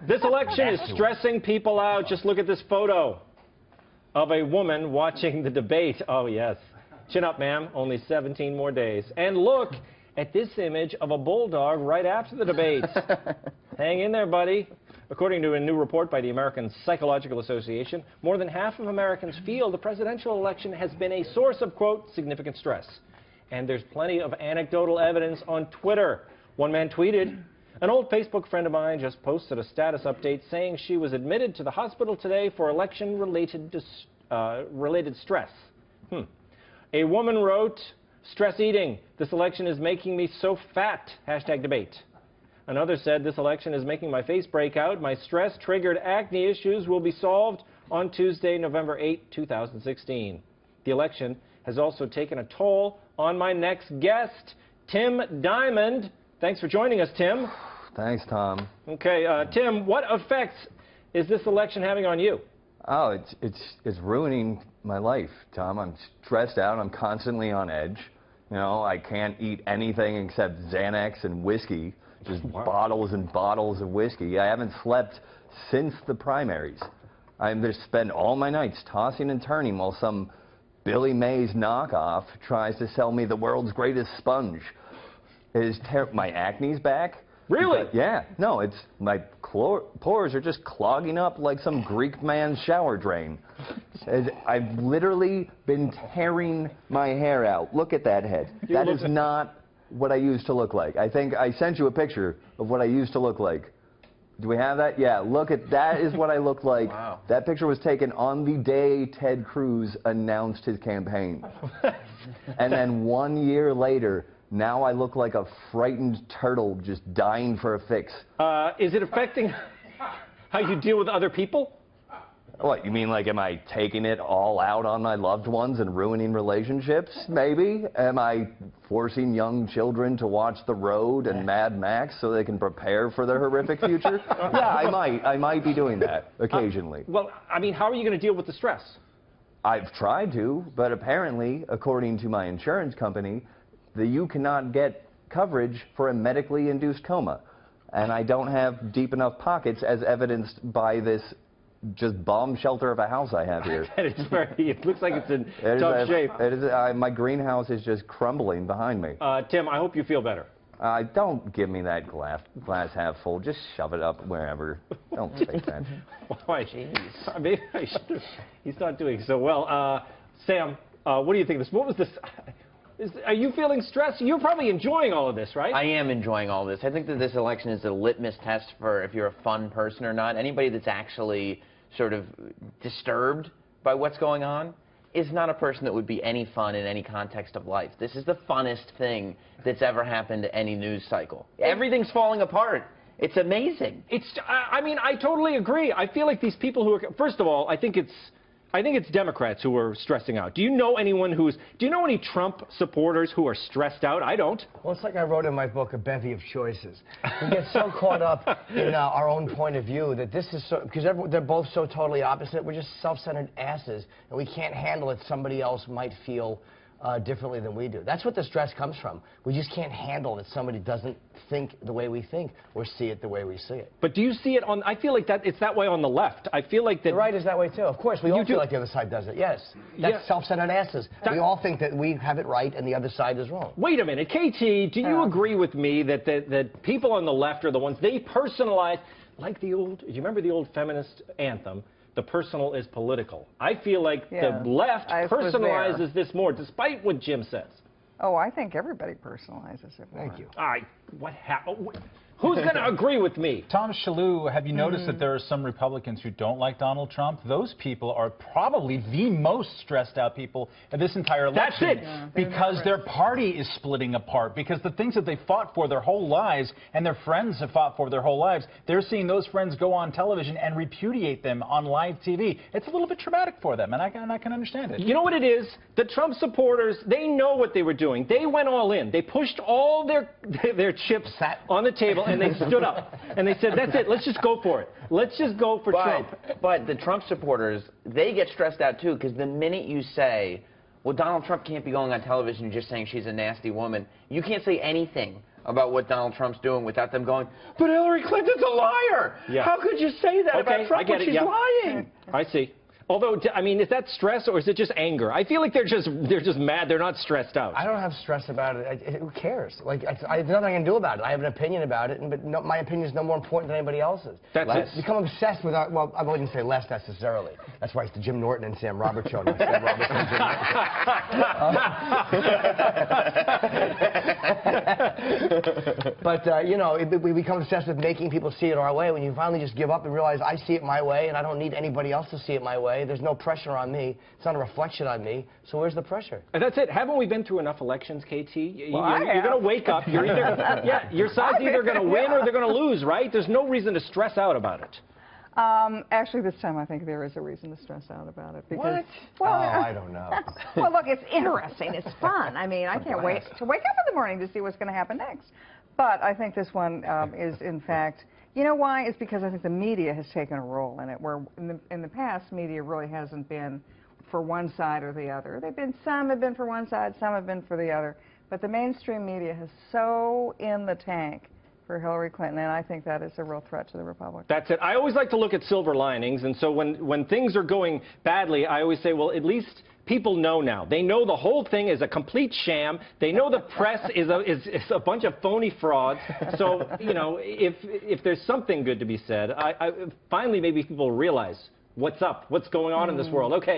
This election is stressing people out. Just look at this photo of a woman watching the debate. Oh, yes. Chin up, ma'am. Only 17 more days. And look at this image of a bulldog right after the debate. Hang in there, buddy. According to a new report by the American Psychological Association, more than half of Americans feel the presidential election has been a source of, quote, significant stress. And there's plenty of anecdotal evidence on Twitter. One man tweeted, "An old Facebook friend of mine just posted a status update saying she was admitted to the hospital today for election-related stress." A woman wrote, "Stress eating. This election is making me so fat. #debate." Another said, "This election is making my face break out. My stress-triggered acne issues will be solved on Tuesday, November 8, 2016. The election has also taken a toll on my next guest, Tim Diamond." Thanks for joining us, Tim. Thanks, Tom. Okay, Tim, what effects is this election having on you? Oh, it's ruining my life, Tom. I'm stressed out. I'm constantly on edge. You know, I can't eat anything except Xanax and whiskey. Just bottles and bottles of whiskey. I haven't slept since the primaries. I'm just spend all my nights tossing and turning while some Billy Mays knockoff tries to sell me the world's greatest sponge. My acne's back. Really? Yeah. No, it's my pores are just clogging up like some Greek man's shower drain. I've literally been tearing my hair out. Look at that head. That is not what I used to look like. I think I sent you a picture of what I used to look like. Do we have that? Yeah, look at that is what I looked like. Wow. That picture was taken on the day Ted Cruz announced his campaign. And then 1 year later, now I look like a frightened turtle just dying for a fix. Is it affecting how you deal with other people? What, you mean like am I taking it all out on my loved ones and ruining relationships, maybe? Am I forcing young children to watch The Road and Mad Max so they can prepare for their horrific future? Yeah, I might be doing that occasionally. Well, I mean, how are you going to deal with the stress? I've tried to, but apparently, according to my insurance company, you cannot get coverage for a medically induced coma. And I don't have deep enough pockets as evidenced by this just bomb shelter of a house I have here. It looks like it's in tough shape. My greenhouse is just crumbling behind me. Tim, I hope you feel better. Don't give me that glass half full. Just shove it up wherever. Don't take that. Why? Maybe I should. He's not doing so well. Sam, what do you think of this? What was this? Are you feeling stressed? You're probably enjoying all of this, right? I am enjoying all this. I think that this election is a litmus test for if you're a fun person or not. Anybody that's actually sort of disturbed by what's going on is not a person that would be any fun in any context of life. This is the funnest thing that's ever happened to any news cycle. Everything's falling apart. It's amazing. I mean, I totally agree. I feel like these people who are, first of all, I think it's Democrats who are stressing out. Do you know anyone do you know any Trump supporters who are stressed out? I don't. Well, it's like I wrote in my book, A Bevy of Choices. We get so caught up in our own point of view that this is so, because they're both so totally opposite. We're just self-centered asses, and we can't handle it. Somebody else might feel differently than we do. That's what the stress comes from. We just can't handle that somebody doesn't think the way we think or see it the way we see it. But do you see it on, I feel like it's that way on the left. I feel like that... The right is that way too. Of course, we all feel like the other side does it, yes. That's self-centered asses. We all think that we have it right and the other side is wrong. Wait a minute, KT, do you agree with me that people on the left are the ones, they personalize, like do you remember the old feminist anthem? The personal is political. I feel like the left personalizes this more, despite what Jim says. Oh, I think everybody personalizes it more. Thank you. What happened? Who's going to agree with me? Tom Shillue, have you noticed that there are some Republicans who don't like Donald Trump? Those people are probably the most stressed out people in this entire election. That's it. Yeah, because their party is splitting apart. Because the things that they fought for their whole lives and their friends have fought for their whole lives, they're seeing those friends go on television and repudiate them on live TV. It's a little bit traumatic for them, and I can understand it. You know what it is? The Trump supporters, they know what they were doing. They went all in. They pushed all their chips on the table. And they stood up, and they said, that's it, let's just go for it. Let's just go for Trump. But the Trump supporters, they get stressed out, too, because the minute you say, well, Donald Trump can't be going on television and just saying she's a nasty woman, you can't say anything about what Donald Trump's doing without them going, but Hillary Clinton's a liar. Yeah. How could you say that about Trump when she's lying? I see. Although, I mean, is that stress or is it just anger? I feel like they're just mad. They're not stressed out. I don't have stress about it. Who cares? Like, there's nothing I can do about it. I have an opinion about it, but no, my opinion is no more important than anybody else's. That's it. Become obsessed with our, well, I wouldn't say less necessarily. That's why it's the Jim Norton and Sam Roberts show. Not Sam Roberts and Jim Norton. But, you know, we become obsessed with making people see it our way. When you finally just give up and realize I see it my way and I don't need anybody else to see it my way, there's no pressure on me. It's not a reflection on me. So where's the pressure? And that's it. Haven't we been through enough elections, KT? You're have. going to wake up. You're either, your side's either going to win or they're going to lose, right? There's no reason to stress out about it. Actually, this time I think there is a reason to stress out about it. Because, What? Well, I don't know. well, look, it's interesting. It's fun. I mean, I can't wait to wake up in the morning to see what's going to happen next. But I think this one is, in fact, you know why? It's because I think the media has taken a role in it, where in the past, media really hasn't been for one side or the other. Some have been for one side, some have been for the other. But the mainstream media has so in the tank for Hillary Clinton, and I think that is a real threat to the Republic. That's it. I always like to look at silver linings, and so when things are going badly, I always say, well, at least people know now. They know the whole thing is a complete sham. They know the press is a bunch of phony frauds. So, you know, if there's something good to be said, finally maybe people realize what's up, what's going on in this world. Okay.